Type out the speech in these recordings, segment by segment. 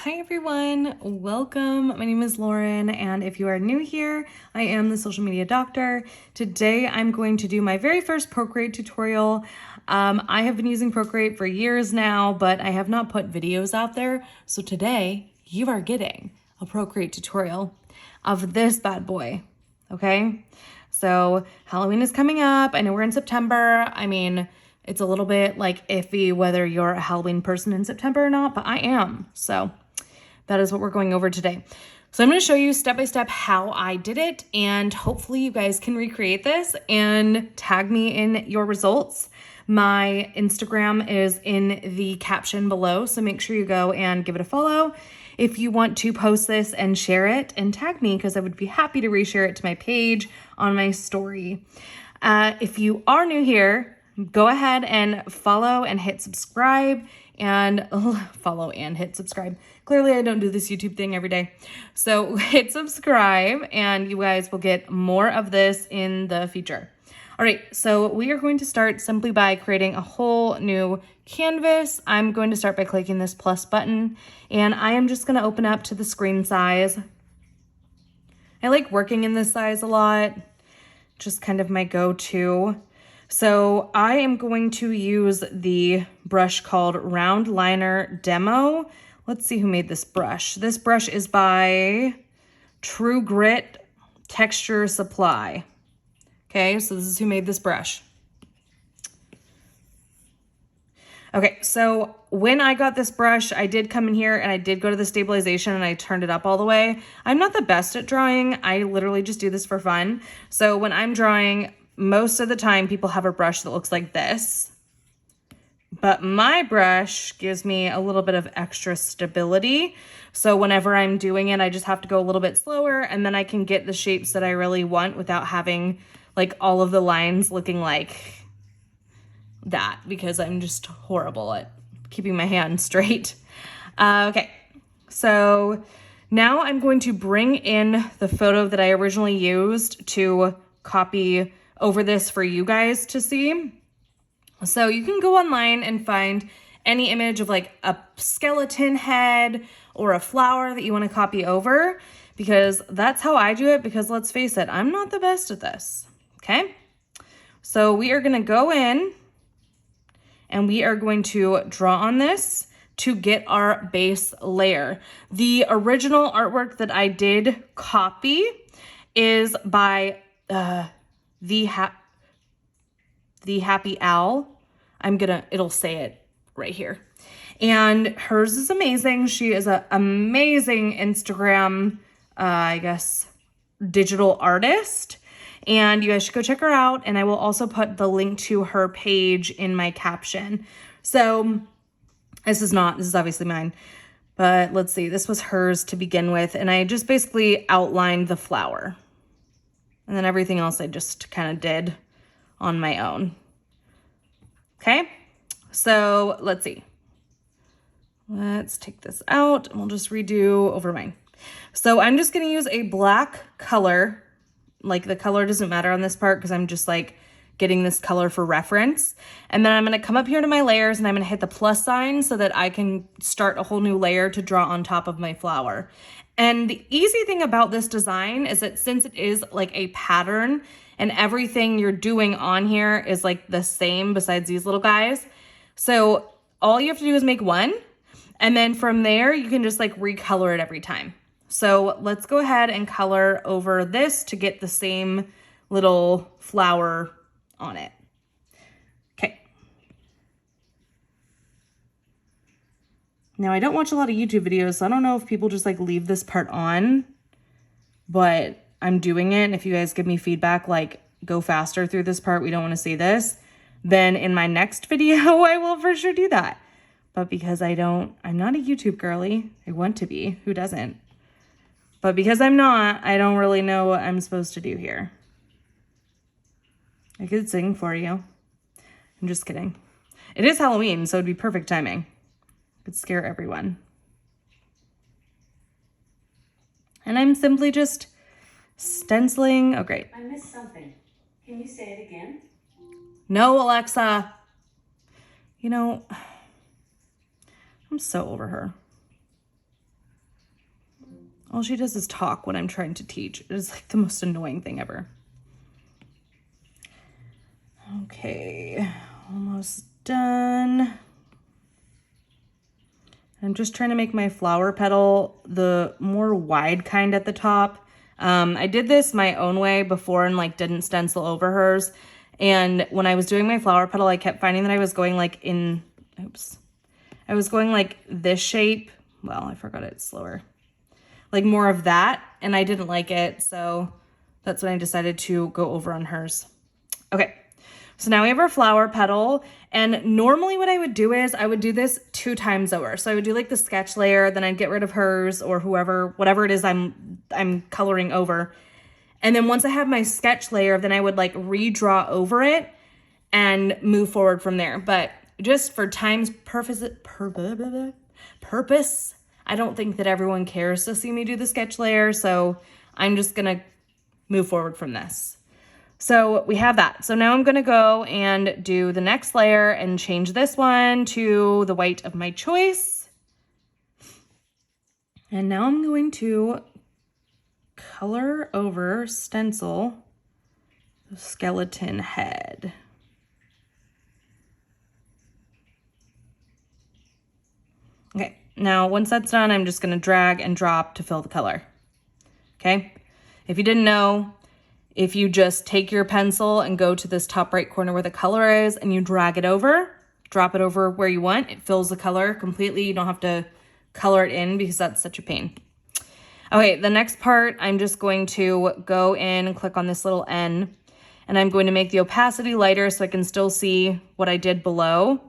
Hi everyone, welcome. My name is Lauren, and if you are new here, I am the social media doctor. Today I'm going to do my very first Procreate tutorial. I have been using Procreate for years now, but I have not put videos out there. So today you are getting a Procreate tutorial of this bad boy, okay? So Halloween is coming up. I know we're in September. I mean, it's a little bit like iffy whether you're a Halloween person in September or not, but I am. So that is what we're going over today. So I'm going to show you step by step how I did it, and hopefully you guys can recreate this and tag me in your results. My Instagram is in the caption below, so make sure you go and give it a follow if you want to post this and share it and tag me, because I would be happy to reshare it to my page on my story. If you are new here, go ahead and follow and hit subscribe and follow and hit subscribe. Clearly I don't do this YouTube thing every day. So hit subscribe and you guys will get more of this in the future. All right, so we are going to start simply by creating a whole new canvas. I'm going to start by clicking this plus button, and I am just going to open up to the screen size. I like working in this size a lot, just kind of my go-to. So I am going to use the brush called Round Liner Demo. Let's see who made this brush. This brush is by True Grit Texture Supply. Okay, so this is who made this brush. Okay, so when I got this brush, I did come in here and I did go to the stabilization and I turned it up all the way. I'm not the best at drawing. I literally just do this for fun. So when I'm drawing, most of the time people have a brush that looks like this. But my brush gives me a little bit of extra stability. So whenever I'm doing it, I just have to go a little bit slower, and then I can get the shapes that I really want without having like all of the lines looking like that, because I'm just horrible at keeping my hand straight. Okay, so now I'm going to bring in the photo that I originally used to copy over this for you guys to see. So you can go online and find any image of like a skeleton head or a flower that you want to copy over, because that's how I do it, because let's face it, I'm not the best at this. Okay, so we are going to go in and we are going to draw on this to get our base layer. The original artwork that I did copy is by the Happy Owl. It'll say it right here. And hers is amazing. She is an amazing Instagram, I guess, digital artist. And you guys should go check her out. And I will also put the link to her page in my caption. So this is obviously mine, but let's see. This was hers to begin with. And I just basically outlined the flower. And then everything else I just kind of did on my own. Okay, so let's see. Let's take this out and we'll just redo over mine. So I'm just gonna use a black color. Like the color doesn't matter on this part because I'm just like getting this color for reference. And then I'm gonna come up here to my layers and I'm gonna hit the plus sign so that I can start a whole new layer to draw on top of my flower. And the easy thing about this design is that since it is like a pattern and everything you're doing on here is like the same besides these little guys. So all you have to do is make one, and then from there you can just like recolor it every time. So let's go ahead and color over this to get the same little flower on it. Okay. Now I don't watch a lot of YouTube videos, so I don't know if people just like leave this part on, but I'm doing it. And if you guys give me feedback, like go faster through this part, we don't want to see this, then in my next video, I will for sure do that. But because I'm not a YouTube girly. I want to be, who doesn't? But because I'm not, I don't really know what I'm supposed to do here. I could sing for you. I'm just kidding. It is Halloween, so it'd be perfect timing. Could scare everyone. And I'm simply just stenciling. Oh, great. I missed something. Can you say it again? No, Alexa. You know, I'm so over her. All she does is talk when I'm trying to teach. It is like the most annoying thing ever. Okay, almost done. I'm just trying to make my flower petal the more wide kind at the top. I did this my own way before and like didn't stencil over hers. And when I was doing my flower petal, I kept finding that I was going like I was going like this shape. Well, I forgot it slower. Like more of that, and I didn't like it. So that's when I decided to go over on hers. Okay. So now we have our flower petal, and normally what I would do is I would do this 2 times over. So I would do like the sketch layer, then I'd get rid of hers or whatever it is I'm coloring over. And then once I have my sketch layer, then I would like redraw over it and move forward from there. But just for time's purpose, I don't think that everyone cares to see me do the sketch layer. So I'm just gonna move forward from this. So we have that. So now I'm going to go and do the next layer and change this one to the white of my choice. And now I'm going to color over stencil the skeleton head. Okay, now once that's done, I'm just going to drag and drop to fill the color. Okay, if you didn't know, if you just take your pencil and go to this top right corner where the color is and you drag it over, drop it over where you want, it fills the color completely. You don't have to color it in because that's such a pain. Okay, the next part, I'm just going to go in and click on this little N, and I'm going to make the opacity lighter so I can still see what I did below.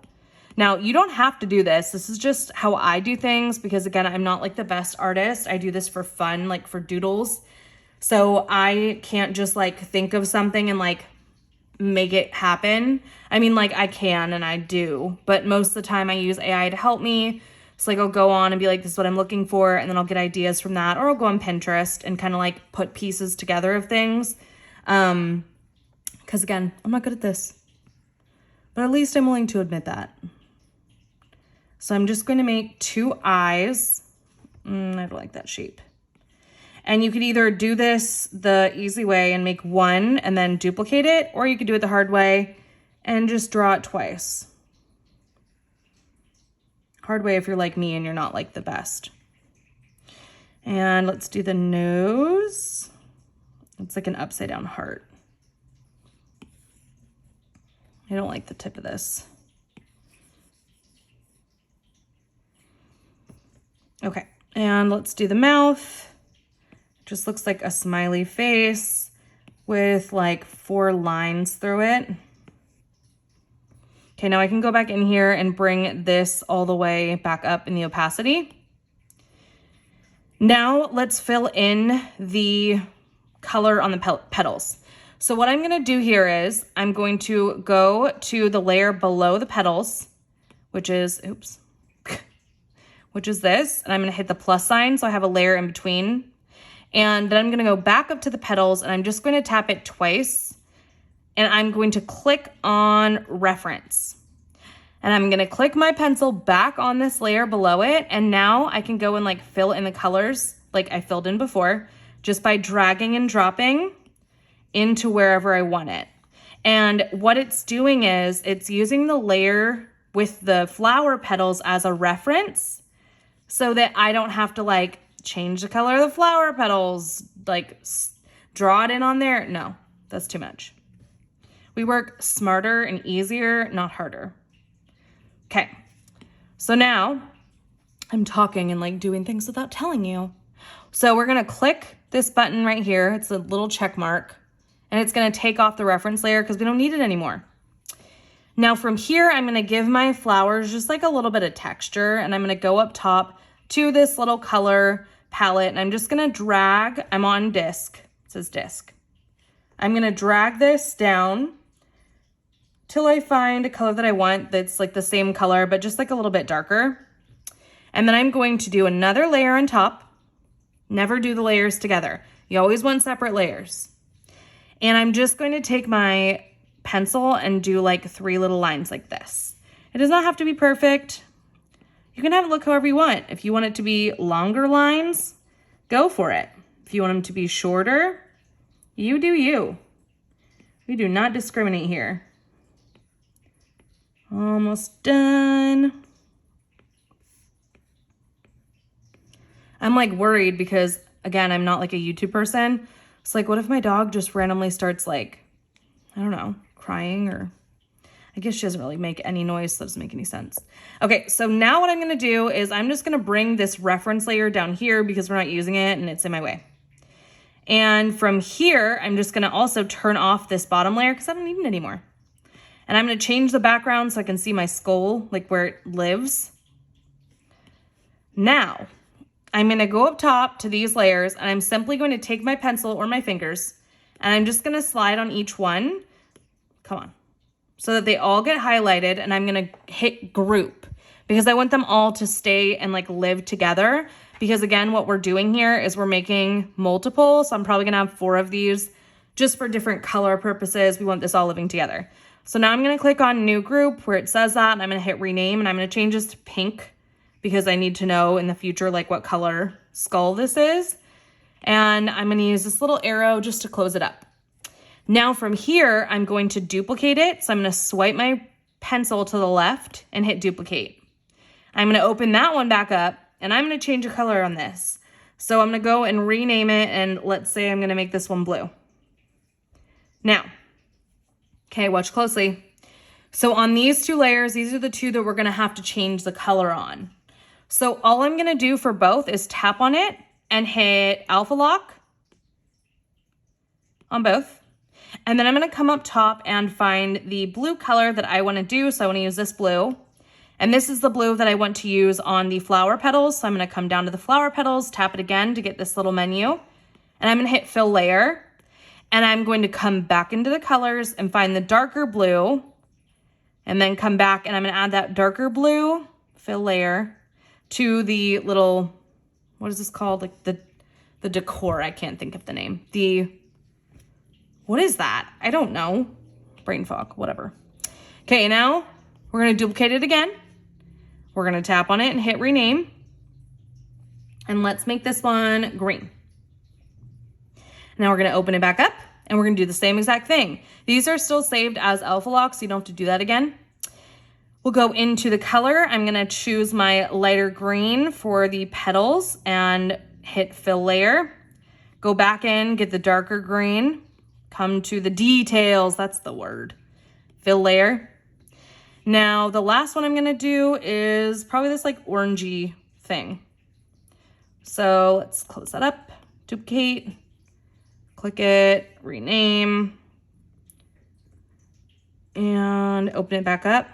Now, you don't have to do this. This is just how I do things because, again, I'm not like the best artist. I do this for fun, like for doodles. So I can't just like think of something and like make it happen. I mean, like I can and I do, but most of the time I use AI to help me. So like I'll go on and be like, this is what I'm looking for. And then I'll get ideas from that, or I'll go on Pinterest and kind of like put pieces together of things. Cause again, I'm not good at this, but at least I'm willing to admit that. So I'm just going to make 2 eyes. I don't like that shape. And you could either do this the easy way and make 1 and then duplicate it, or you could do it the hard way and just draw it twice. Hard way if you're like me and you're not like the best. And let's do the nose. It's like an upside down heart. I don't like the tip of this. Okay, and let's do the mouth. Just looks like a smiley face with like 4 lines through it. Okay, now I can go back in here and bring this all the way back up in the opacity. Now let's fill in the color on the petals. So what I'm gonna do here is I'm going to go to the layer below the petals, which is, which is this, and I'm gonna hit the plus sign so I have a layer in between. And then I'm going to go back up to the petals and I'm just going to tap it twice. And I'm going to click on reference. And I'm going to click my pencil back on this layer below it. And now I can go and like fill in the colors like I filled in before, just by dragging and dropping into wherever I want it. And what it's doing is it's using the layer with the flower petals as a reference so that I don't have to like change the color of the flower petals, like draw it in on there. No, that's too much. We work smarter and easier, not harder. Okay, so now I'm talking and like doing things without telling you. So we're gonna click this button right here. It's a little check mark, and it's gonna take off the reference layer because we don't need it anymore. Now from here, I'm gonna give my flowers just like a little bit of texture, and I'm gonna go up top to this little color palette, and I'm just gonna drag, I'm on disc, it says disc. I'm gonna drag this down till I find a color that I want that's like the same color, but just like a little bit darker. And then I'm going to do another layer on top. Never do the layers together. You always want separate layers. And I'm just going to take my pencil and do like 3 little lines like this. It does not have to be perfect. You can have it look however you want. If you want it to be longer lines, go for it. If you want them to be shorter, you do you. We do not discriminate here. Almost done. I'm like worried because, again, I'm not like a YouTube person. It's like, what if my dog just randomly starts like, I don't know, crying, or I guess she doesn't really make any noise, so that doesn't make any sense. Okay, so now what I'm gonna do is I'm just gonna bring this reference layer down here because we're not using it and it's in my way. And from here, I'm just gonna also turn off this bottom layer because I don't need it anymore. And I'm gonna change the background so I can see my skull, like where it lives. Now, I'm gonna go up top to these layers and I'm simply going to take my pencil or my fingers and I'm just gonna slide on each one, come on, so that they all get highlighted, and I'm gonna hit group because I want them all to stay and like live together. Because again, what we're doing here is we're making multiple. So I'm probably gonna have 4 of these just for different color purposes. We want this all living together. So now I'm gonna click on new group where it says that, and I'm gonna hit rename, and I'm gonna change this to pink because I need to know in the future like what color skull this is. And I'm gonna use this little arrow just to close it up. Now from here, I'm going to duplicate it. So I'm gonna swipe my pencil to the left and hit duplicate. I'm gonna open that one back up and I'm gonna change the color on this. So I'm gonna go and rename it, and let's say I'm gonna make this one blue. Now, okay, watch closely. So on these 2 layers, these are the 2 that we're gonna have to change the color on. So all I'm gonna do for both is tap on it and hit alpha lock on both. And then I'm gonna come up top and find the blue color that I wanna do. So I wanna use this blue. And this is the blue that I want to use on the flower petals. So I'm gonna come down to the flower petals, tap it again to get this little menu. And I'm gonna hit fill layer. And I'm going to come back into the colors and find the darker blue. And then come back and I'm gonna add that darker blue, fill layer, to the little, what is this called? Like the decor, I can't think of the name. What is that? I don't know. Brain fog, whatever. Okay, now we're gonna duplicate it again. We're gonna tap on it and hit rename. And let's make this one green. Now we're gonna open it back up and we're gonna do the same exact thing. These are still saved as alpha lock, so you don't have to do that again. We'll go into the color. I'm gonna choose my lighter green for the petals and hit fill layer. Go back in, get the darker green, come to the details, that's the word, fill layer. Now the last one I'm gonna do is probably this like orangey thing. So let's close that up, duplicate, click it, rename, and open it back up.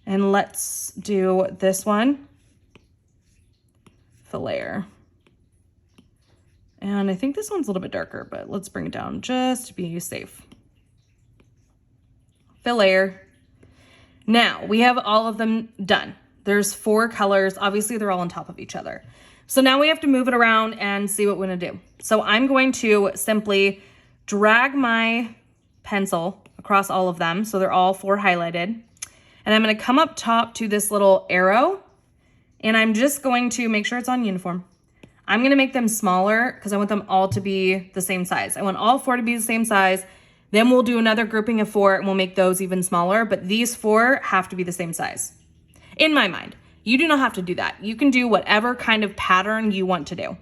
And let's do this one, fill layer. And I think this one's a little bit darker, but let's bring it down just to be safe. Fill layer. Now we have all of them done. There's 4 colors. Obviously they're all on top of each other. So now we have to move it around and see what we're gonna do. So I'm going to simply drag my pencil across all of them. So they're all 4 highlighted. And I'm gonna come up top to this little arrow, and I'm just going to make sure it's on uniform. I'm gonna make them smaller because I want them all to be the same size. I want all 4 to be the same size. Then we'll do another grouping of 4 and we'll make those even smaller, but these 4 have to be the same size. In my mind, you do not have to do that. You can do whatever kind of pattern you want to do.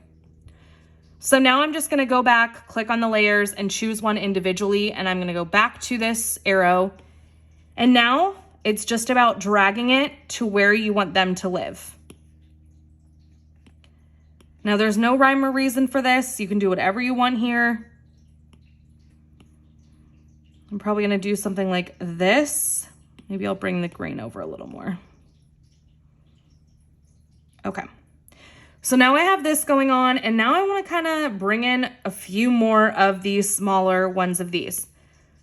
So now I'm just gonna go back, click on the layers and choose one individually, and I'm gonna go back to this arrow. And now it's just about dragging it to where you want them to live. Now there's no rhyme or reason for this. You can do whatever you want here. I'm probably gonna do something like this. Maybe I'll bring the grain over a little more. Okay. So now I have this going on, and now I wanna kinda bring in a few more of these smaller ones of these.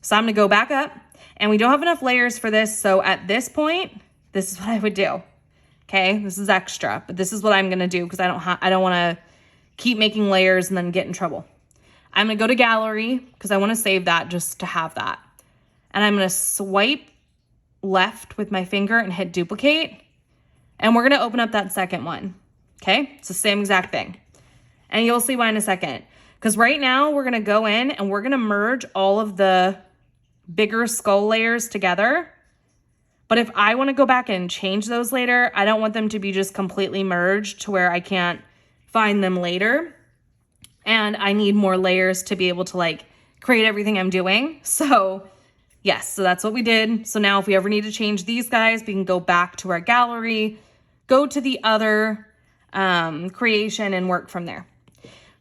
So I'm gonna go back up, and we don't have enough layers for this. So at this point, this is what I would do. Okay, this is extra, but this is what I'm gonna do because I don't wanna keep making layers and then get in trouble. I'm gonna go to gallery because I wanna save that just to have that. And I'm gonna swipe left with my finger and hit duplicate. And we're gonna open up that second one. Okay, it's the same exact thing. And you'll see why in a second. Because right now we're gonna go in and we're gonna merge all of the bigger skull layers together. But if I wanna go back and change those later, I don't want them to be just completely merged to where I can't find them later. And I need more layers to be able to like create everything I'm doing. So yes, so that's what we did. So now if we ever need to change these guys, we can go back to our gallery, go to the other creation and work from there.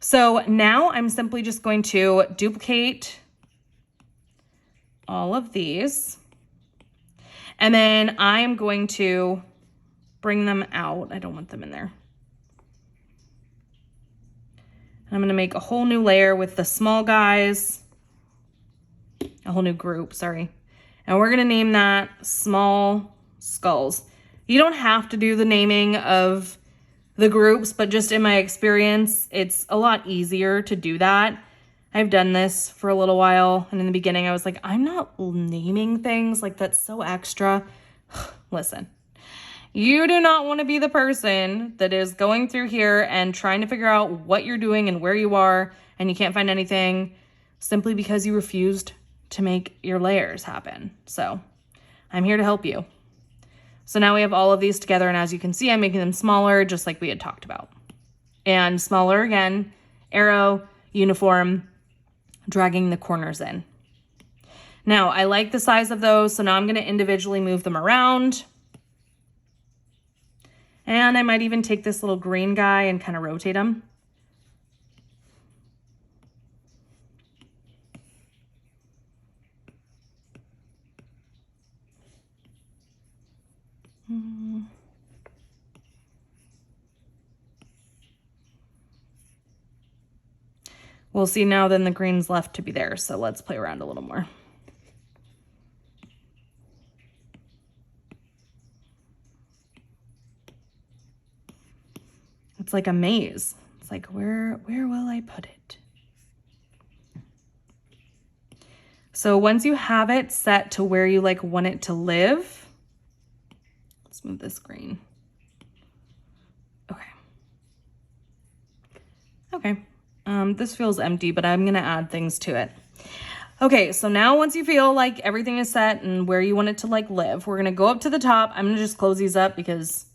So now I'm simply just going to duplicate all of these. And then I'm going to bring them out. I don't want them in there. I'm going to make a whole new layer with the small guys. A whole new group, sorry. And we're going to name that small skulls. You don't have to do the naming of the groups, but just in my experience, it's a lot easier to do that. I've done this for a little while, and in the beginning I was like, I'm not naming things, like that's so extra. Listen, you do not want to be the person that is going through here and trying to figure out what you're doing and where you are, and you can't find anything simply because you refused to make your layers happen. So I'm here to help you. So now we have all of these together, and as you can see, I'm making them smaller, just like we had talked about. And smaller again, arrow, uniform, dragging the corners in. Now, I like the size of those, so now I'm gonna individually move them around. And I might even take this little green guy and kind of rotate him. We'll see now then the green's left to be there, so let's play around a little more. It's like a maze. It's like, where will I put it? So once you have it set to where you like want it to live, let's move this green. Okay. Okay. This feels empty, but I'm gonna add things to it. Okay, so now once you feel like everything is set and where you want it to like live, we're gonna go up to the top. I'm gonna just close these up because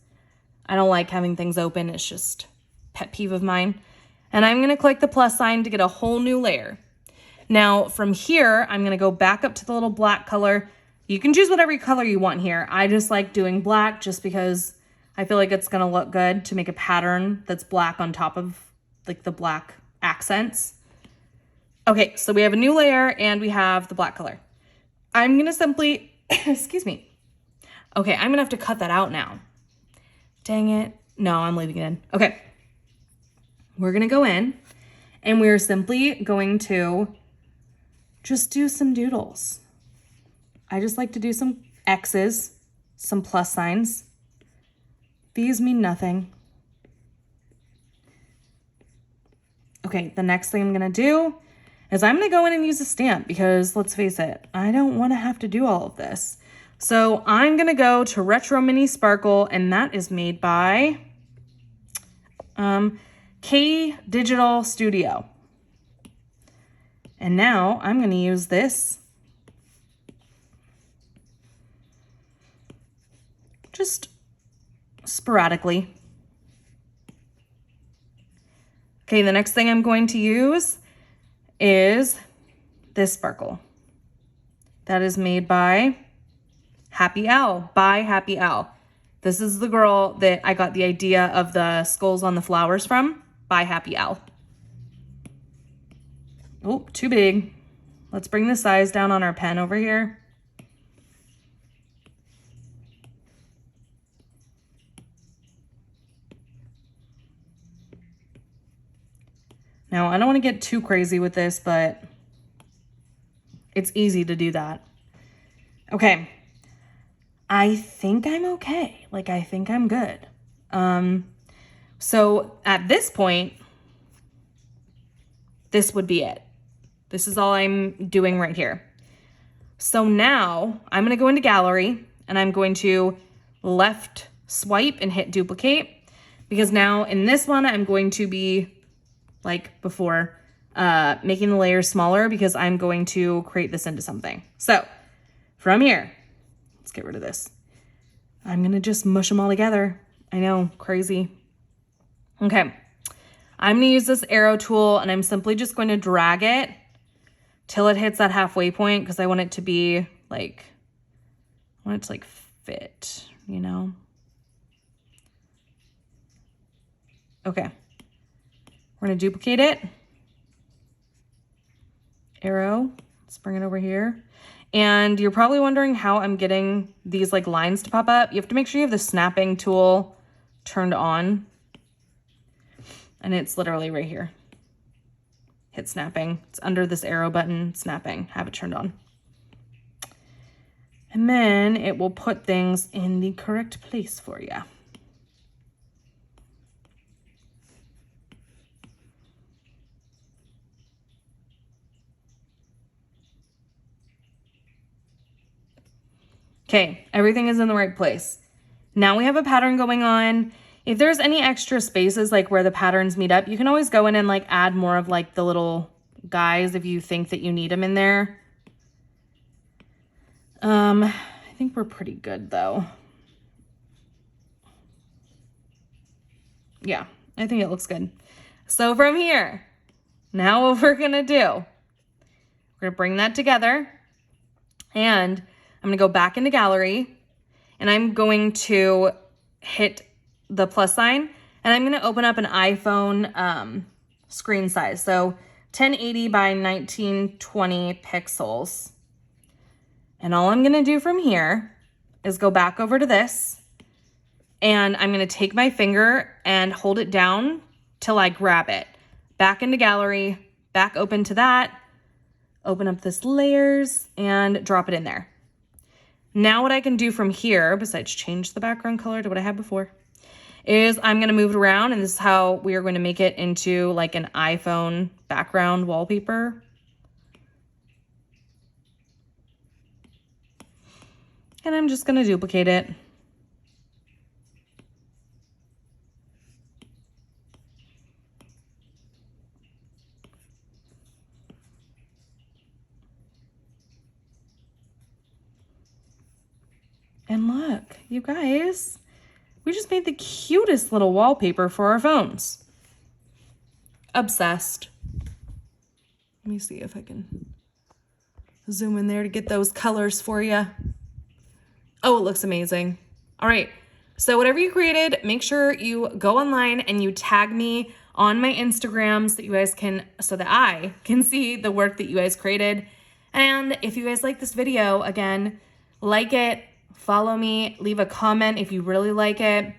I don't like having things open. It's just pet peeve of mine. And I'm gonna click the plus sign to get a whole new layer. Now from here, I'm gonna go back up to the little black color. You can choose whatever color you want here. I just like doing black just because I feel like it's gonna look good to make a pattern that's black on top of like the black accents. Okay, so we have a new layer and we have the black color. I'm gonna simply, excuse me. Okay, I'm gonna have to cut that out now. Dang it. No, I'm leaving it in. Okay. We're gonna go in and we're simply going to just do some doodles. I just like to do some X's, some plus signs. These mean nothing. Okay, the next thing I'm gonna do is I'm gonna go in and use a stamp because let's face it, I don't wanna have to do all of this. So I'm gonna go to Retro Mini Sparkle, and that is made by K Digital Studio. And now I'm gonna use this just sporadically. Okay, the next thing I'm going to use is this sparkle. That is made by Happy Owl, by Happy Owl. This is the girl that I got the idea of the skulls on the flowers from, by Happy Owl. Oh, too big. Let's bring the size down on our pen over here. Now, I don't want to get too crazy with this, but it's easy to do that. Okay. I think I'm okay. Like, I think I'm good. So at this point, this would be it. This is all I'm doing right here. So now I'm going to go into gallery and I'm going to left swipe and hit duplicate. because now in this one, I'm going to be, like before, making the layers smaller because I'm going to create this into something. So from here, let's get rid of this. I'm gonna just mush them all together. I know, crazy. Okay, I'm gonna use this arrow tool and I'm simply just going to drag it till it hits that halfway point because I want it to be like, I want it to like fit, you know? Okay, we're gonna duplicate it. Arrow, let's bring it over here. And you're probably wondering how I'm getting these like lines to pop up. You have to make sure you have the snapping tool turned on. And it's literally right here. Hit snapping. It's under this arrow button, snapping, have it turned on. And then it will put things in the correct place for you. Okay, everything is in the right place. Now we have a pattern going on. If there's any extra spaces like where the patterns meet up, you can always go in and like add more of like the little guys if you think that you need them in there. I think we're pretty good though. Yeah, I think it looks good. So from here, now what we're gonna do, we're gonna bring that together and I'm gonna go back into gallery and I'm going to hit the plus sign and I'm gonna open up an iPhone screen size. So 1080 by 1920 pixels. And all I'm gonna do from here is go back over to this and I'm gonna take my finger and hold it down till I grab it. Back into gallery, back open to that, open up this layers and drop it in there. Now what I can do from here, besides change the background color to what I had before, is I'm gonna move it around and this is how we are going to make it into like an iPhone background wallpaper. And I'm just gonna duplicate it. And look, you guys, we just made the cutest little wallpaper for our phones. Obsessed. Let me see if I can zoom in there to get those colors for you. Oh, it looks amazing. All right, so whatever you created, make sure you go online and you tag me on my Instagram so that you guys can, so that I can see the work that you guys created. And if you guys like this video, again, like it, follow me, leave a comment if you really like it,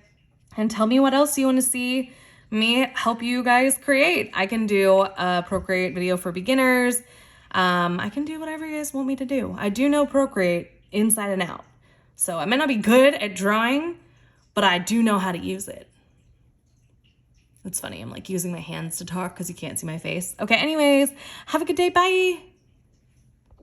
and tell me what else you want to see me help you guys create. I can do a Procreate video for beginners. I can do whatever you guys want me to do. I do know Procreate inside and out. So I might not be good at drawing, but I do know how to use it. It's funny, I'm like using my hands to talk because you can't see my face. Okay, anyways, have a good day, bye.